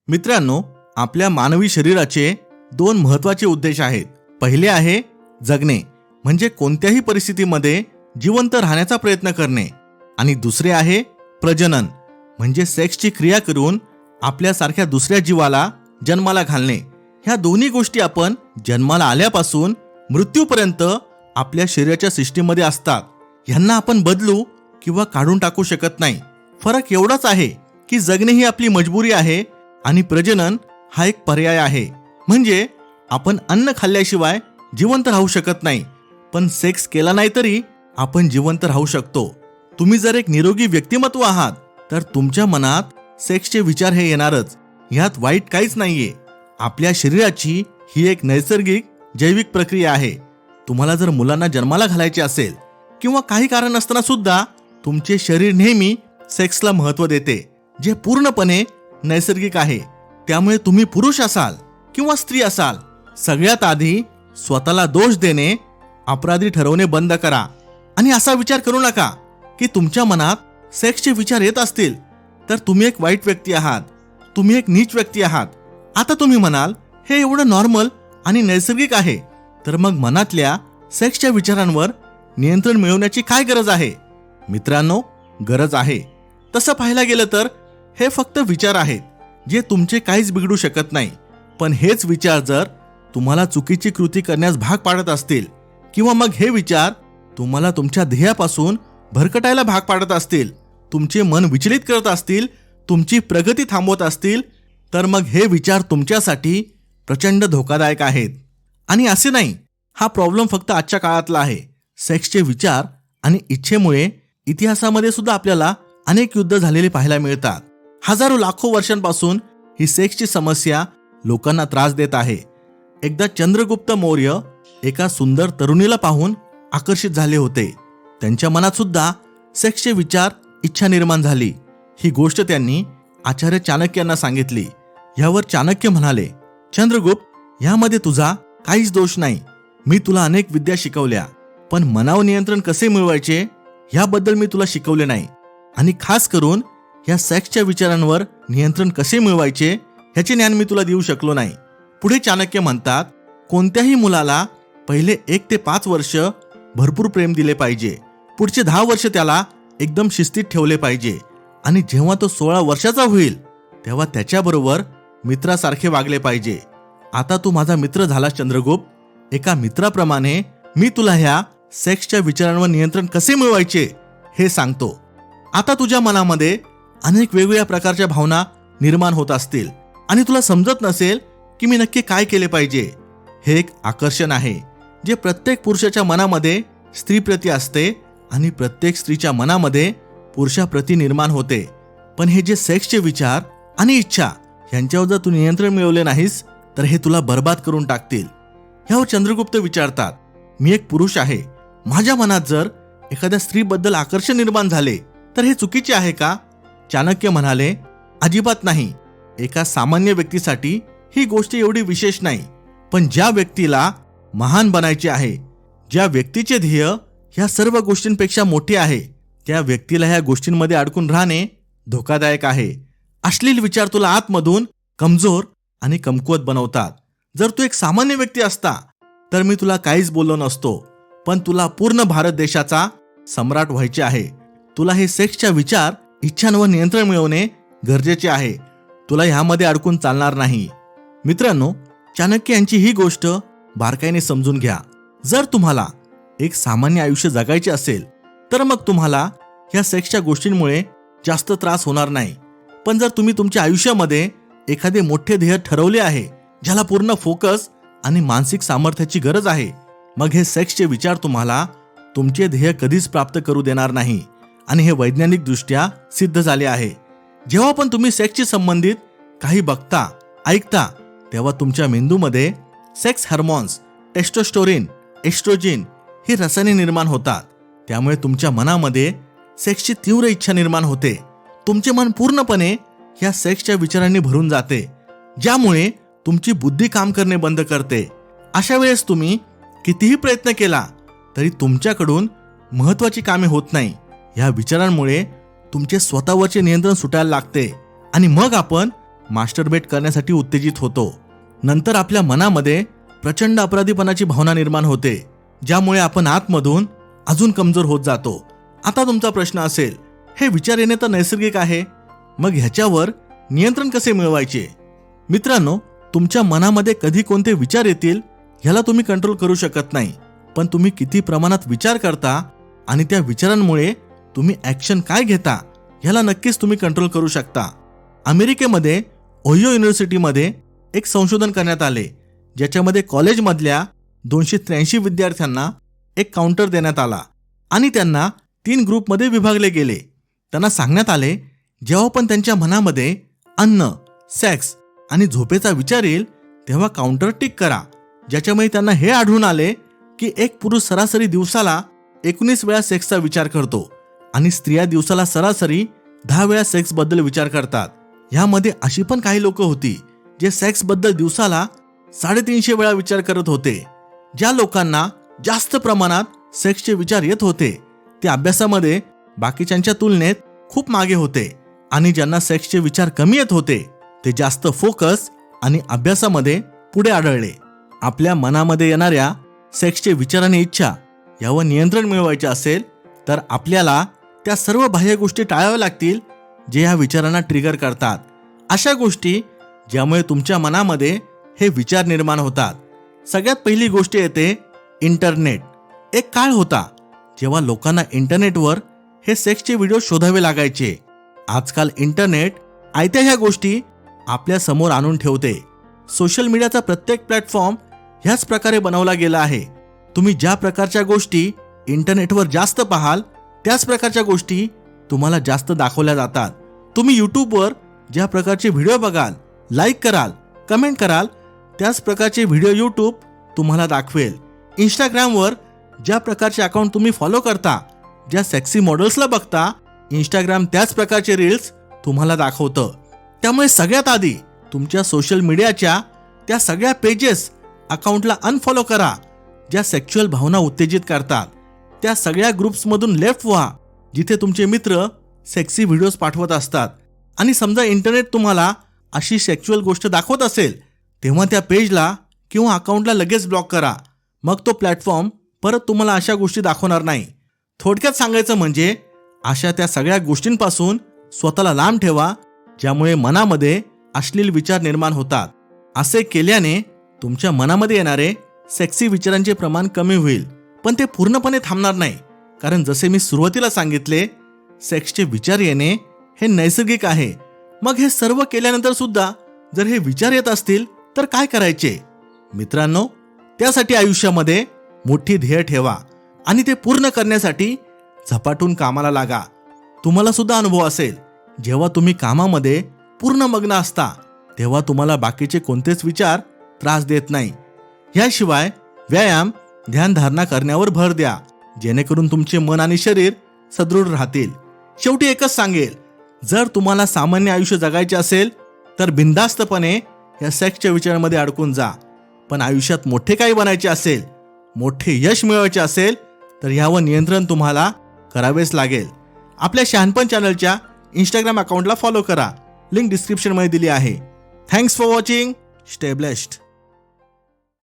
मित्रांनो, आपल्या मानवी शरीराचे दोन महत्त्वाचे उद्देश आहेत. पहिले आहे जगणे, म्हणजे कोणत्याही परिस्थितीमध्ये जिवंत राहण्याचा प्रयत्न करणे, आणि दुसरे आहे प्रजनन, म्हणजे सेक्सची क्रिया करून आपल्यासारख्या दुसऱ्या जीवाला जन्माला घालणे. ह्या दोन्ही गोष्टी आपण जन्माला आल्यापासून मृत्यूपर्यंत आपल्या शरीराच्या सिस्टीममध्ये असतात. ह्यांना आपण बदलू किंवा काढून टाकू शकत नाही. फरक एवढाच आहे की जगणे ही आपली मजबुरी आहे आणि प्रजनन हा एक पर्याय आहे. म्हणजे आपण अन्न खाल्ल्याशिवाय जिवंत राहू शकत नाही, पण सेक्स केला नाही तरी आपण जिवंत राहू शकतो. तुम्ही जर एक निरोगी व्यक्तिमत्व आहात तर तुमच्या मनात सेक्सचे विचार हे येणारच. ह्यात वाईट काहीच नाहीये. आपल्या शरीराची ही एक नैसर्गिक जैविक प्रक्रिया आहे. तुम्हाला जर मुलांना जन्माला घालायचे असेल किंवा काही कारण नसताना सुद्धा तुमचे शरीर नेहमी सेक्सला महत्त्व देते, जे पूर्णपणे नैसर्गिक आहे. त्यामुळे तुम्ही पुरुष असाल किंवा स्त्री असाल, सगळ्यात आधी स्वतःला दोष देणे, अपराधी ठरवणे बंद करा. आणि असा विचार करू नका की तुमच्या मनात सेक्सचे विचार येत असतील तर तुम्ही एक वाईट व्यक्ती आहात, तुम्ही एक नीच व्यक्ती आहात. आता तुम्ही म्हणाल हे एवढं नॉर्मल आणि नैसर्गिक आहे, तर मग मनातल्या सेक्सच्या विचारांवर नियंत्रण मिळवण्याची काय गरज आहे? मित्रांनो, गरज आहे. तसं पाहायला गेलं तर हे फक्त विचार आहेत जे तुमचे काहीच बिघडू शकत नाही. पण हेच विचार जर तुम्हाला चुकीची कृती करण्यास भाग पाडत असतील किंवा मग हे विचार तुम्हाला तुमच्या ध्येयापासून भरकटायला भाग पाडत असतील, तुमचे मन विचलित करत असतील, तुमची प्रगती थांबवत असतील, तर मग हे विचार तुमच्यासाठी प्रचंड धोकादायक आहेत. आणि असे नाही, हा प्रॉब्लेम फक्त आजच्या काळातला आहे. सेक्सचे विचार आणि इच्छेमुळे इतिहासामध्ये सुद्धा आपल्याला अनेक युद्ध झालेले पाहायला मिळतात. हजारो लाखो वर्षांपासून ही सेक्सची समस्या लोकांना त्रास देत आहे. एकदा चंद्रगुप्त मौर्य एका सुंदर तरुणीला पाहून आकर्षित झाले होते. त्यांच्या मनात सुद्धा सेक्सचे विचार, इच्छा निर्माण झाली. ही गोष्ट त्यांनी आचार्य चाणक्यांना सांगितली. यावर चाणक्य म्हणाले, चंद्रगुप्त, यामध्ये तुझा काहीच दोष नाही. मी तुला अनेक विद्या शिकवल्या, पण मनावर नियंत्रण कसे मिळवायचे याबद्दल मी तुला शिकवले नाही. आणि खास करून या सेक्सच्या विचारांवर नियंत्रण कसे मिळवायचे ह्याचे ज्ञान मी तुला देऊ शकलो नाही. पुढे चाणक्य म्हणतात, कोणत्याही मुलाला पहिले 1 ते 5 वर्ष भरपूर प्रेम दिले पाहिजे. पुढचे 10 वर्ष त्याला एकदम शिस्तीत ठेवले पाहिजे. आणि जेव्हा तो 16 वर्षाचा होईल तेव्हा त्याच्याबरोबर मित्रासारखे वागले पाहिजे. आता तू माझा मित्र झालास चंद्रगुप्त. एका मित्राप्रमाणे मी तुला ह्या सेक्सच्या विचारांवर नियंत्रण कसे मिळवायचे हे सांगतो. आता तुझ्या मनामध्ये अनेक वेगवेगळ्या प्रकारच्या भावना निर्माण होत असतील आणि तुला समजत नसेल की मी नक्की काय केले पाहिजे. हे एक आकर्षण आहे जे प्रत्येक पुरुषाच्या मनामध्ये स्त्रीप्रती असते आणि प्रत्येक स्त्रीच्या मनामध्ये पुरुषाप्रती निर्माण होते. पण हे जे सेक्सचे विचार आणि इच्छा यांच्यावर जर तू नियंत्रण मिळवले नाहीस तर हे तुला बर्बाद करून टाकतील. ह्यावर चंद्रगुप्त विचारतात, मी एक पुरुष आहे, माझ्या मनात जर एखाद्या स्त्रीबद्दल आकर्षण निर्माण झाले तर हे चुकीचे आहे का? चाणक्य म्हणाले, अजिबात नाही. एका सामान्य व्यक्तीसाठी ही गोष्ट एवढी विशेष नाही, पण ज्या व्यक्तीला महान बनायचे आहे, ज्या व्यक्तीचे ध्येय ह्या सर्व गोष्टींपेक्षा मोठे आहे, त्या व्यक्तीला ह्या गोष्टींमध्ये अडकून राहणे धोकादायक आहे. अश्लील विचार तुला आतमधून कमजोर आणि कमकुवत बनवतात. जर तू एक सामान्य व्यक्ती असता तर मी तुला काहीच बोललो नसतो, पण तुला पूर्ण भारत देशाचा सम्राट व्हायचे आहे. तुला हे सेक्सच्या विचार, इच्छांवर नियंत्रण मिळवणे गरजेचे आहे. तुला ह्यामध्ये अडकून चालणार नाही. मित्रांनो, चाणक्य यांची ही गोष्ट बारकाईने समजून घ्या. जर तुम्हाला एक सामान्य आयुष्य जगायचे असेल तर मग तुम्हाला ह्या सेक्सच्या गोष्टींमुळे जास्त त्रास होणार नाही. पण जर तुम्ही तुमच्या आयुष्यामध्ये एखादे मोठे ध्येय ठरवले आहे, ज्याला पूर्ण फोकस आणि मानसिक सामर्थ्याची गरज आहे, मग हे सेक्सचे विचार तुम्हाला तुमचे ध्येय कधीच प्राप्त करू देणार नाही. आणि हे वैज्ञानिकदृष्ट्या सिद्ध झाले आहे. जेव्हा पण तुम्ही सेक्सशी संबंधित काही बघता, ऐकता, तेव्हा तुमच्या मेंदूमध्ये सेक्स हार्मोन्स, टेस्टोस्टेरोन, एस्ट्रोजन ही रसायने निर्माण होतात. त्यामुळे तुमच्या मनामध्ये सेक्सची तीव्र इच्छा निर्माण होते. तुमचे मन पूर्णपणे ह्या सेक्सच्या विचारांनी भरून जाते, ज्यामुळे तुमची बुद्धी काम करणे बंद करते. अशा वेळेस तुम्ही कितीही प्रयत्न केला तरी तुमच्याकडून महत्त्वाची कामे होत नाही. ह्या विचारांमुळे तुमचे स्वतःवरचे नियंत्रण सुटायला लागते आणि मग आपण मास्टरबेट करण्यासाठी उत्तेजित होतो. नंतर आपल्या मनामध्ये प्रचंड अपराधीपणाची भावना निर्माण होते, ज्यामुळे आपण आतमधून अजून कमजोर होत जातो. आता तुमचा प्रश्न असेल, हे विचार येणे तर नैसर्गिक आहे, मग ह्याच्यावर नियंत्रण कसे मिळवायचे? मित्रांनो, तुमच्या मनामध्ये कधी कोणते विचार येतील ह्याला तुम्ही कंट्रोल करू शकत नाही, पण तुम्ही किती प्रमाणात विचार करता आणि त्या विचारांमुळे तुम्ही ॲक्शन काय घेता ह्याला नक्कीच तुम्ही कंट्रोल करू शकता. अमेरिकेमध्ये ओहियो युनिव्हर्सिटीमध्ये एक संशोधन करण्यात आले, ज्याच्यामध्ये कॉलेजमधल्या 283 विद्यार्थ्यांना एक काउंटर देण्यात आला आणि त्यांना 3 ग्रुपमध्ये विभागले गेले. त्यांना सांगण्यात आले, जेव्हा पण त्यांच्या मनामध्ये अन्न, सेक्स आणि झोपेचा विचार येईल तेव्हा काउंटर टिक करा. ज्याच्यामुळे त्यांना हे आढळून आले की एक पुरुष सरासरी दिवसाला 19 वेळा सेक्सचा विचार करतो आणि स्त्रिया दिवसाला सरासरी 10 वेळा सेक्सबद्दल विचार करतात. ह्यामध्ये अशी पण काही लोक होती जे सेक्सबद्दल दिवसाला 350 वेळा विचार करत होते. ज्या लोकांना जास्त प्रमाणात सेक्सचे विचार येत होते ते अभ्यासामध्ये बाकीच्यांच्या तुलनेत खूप मागे होते आणि ज्यांना सेक्सचे विचार कमी येत होते ते जास्त फोकस आणि अभ्यासामध्ये पुढे आढळले. आपल्या मनामध्ये येणाऱ्या सेक्सचे विचार आणि इच्छा यावर नियंत्रण मिळवायचे असेल तर आपल्याला त्या सर्व बाह्य गोष्टी टाळाव्या लागतील जे या विचारांना ट्रिगर करतात. अशा गोष्टी ज्यामुळे तुमच्या मनामध्ये हे विचार निर्माण होतात. सगळ्यात पहिली गोष्ट येते इंटरनेट. एक काळ होता जेव्हा लोकांना इंटरनेटवर हे सेक्सचे व्हिडिओ शोधावे लागायचे. आजकाल इंटरनेट आयत्या ह्या गोष्टी आपल्या समोर आणून ठेवते. सोशल मीडियाचा प्रत्येक प्लॅटफॉर्म ह्याच प्रकारे बनवला गेला आहे. तुम्ही ज्या प्रकारच्या गोष्टी इंटरनेटवर जास्त पाहाल त्याच प्रकारच्या गोष्टी तुम्हाला जास्त दाखवल्या जातात. तुम्ही यूट्यूबवर ज्या प्रकारचे व्हिडिओ बघाल, लाईक कराल, कमेंट कराल त्याच प्रकारचे व्हिडिओ यूट्यूब तुम्हाला दाखवेल. इंस्टाग्रामवर ज्या प्रकारचे अकाउंट तुम्ही फॉलो करता, ज्या सेक्सी मॉडेल्सला बघता, इंस्टाग्राम त्याच प्रकारचे रील्स तुम्हाला दाखवतं. त्यामुळे सगळ्यात आधी तुमच्या सोशल मीडियाच्या त्या सगळ्या पेजेस, अकाउंटला अनफॉलो करा ज्या सेक्शुअल भावना उत्तेजित करतात. त्या सगळ्या ग्रुप्समधून लेफ्ट व्हा जिथे तुमचे मित्र सेक्सी व्हिडिओज पाठवत असतात. आणि समजा इंटरनेट तुम्हाला अशी सेक्शुअल गोष्ट दाखवत असेल तेव्हा त्या पेजला किंवा अकाउंटला लगेच ब्लॉक करा. मग तो प्लॅटफॉर्म परत तुम्हाला अशा गोष्टी दाखवणार नाही. थोडक्यात सांगायचं म्हणजे अशा त्या सगळ्या गोष्टींपासून स्वतःला लांब ठेवा ज्यामुळे मनामध्ये अश्लील विचार निर्माण होतात. असे केल्याने तुमच्या मनामध्ये येणारे सेक्सी विचारांचे प्रमाण कमी होईल, पण ते पूर्णपणे थांबणार नाही. कारण जसे मी सुरुवातीला सांगितले, सेक्सचे विचार येणे हे नैसर्गिक आहे. मग हे सर्व केल्यानंतर सुद्धा जर हे विचार येत असतील तर काय करायचे? मित्रांनो, त्यासाठी आयुष्यामध्ये मोठी ध्येय ठेवा आणि ते पूर्ण करण्यासाठी झपाटून कामाला लागा. तुम्हाला सुद्धा अनुभव असेल, जेव्हा तुम्ही कामामध्ये पूर्ण मग्न असता तेव्हा तुम्हाला बाकीचे कोणतेच विचार त्रास देत नाही. याशिवाय व्यायाम, ध्यानधारणा करण्यावर भर द्या जेणेकरून तुमचे मन आणि शरीर सदृढ राहतील. शेवटी एकच सांगेल, जर तुम्हाला सामान्य आयुष्य जगायचे असेल तर बिनधास्तपणे या सेक्सच्या विचारांमध्ये अडकून जा. पण आयुष्यात मोठे काही बनायचे असेल, मोठे यश मिळवायचे असेल तर यावर नियंत्रण तुम्हाला करावेच लागेल. आपल्या शहाणपण चॅनलच्या इंस्टाग्राम अकाउंटला फॉलो करा, लिंक डिस्क्रिप्शनमध्ये दिली आहे. Thanks for watching. Stay blessed.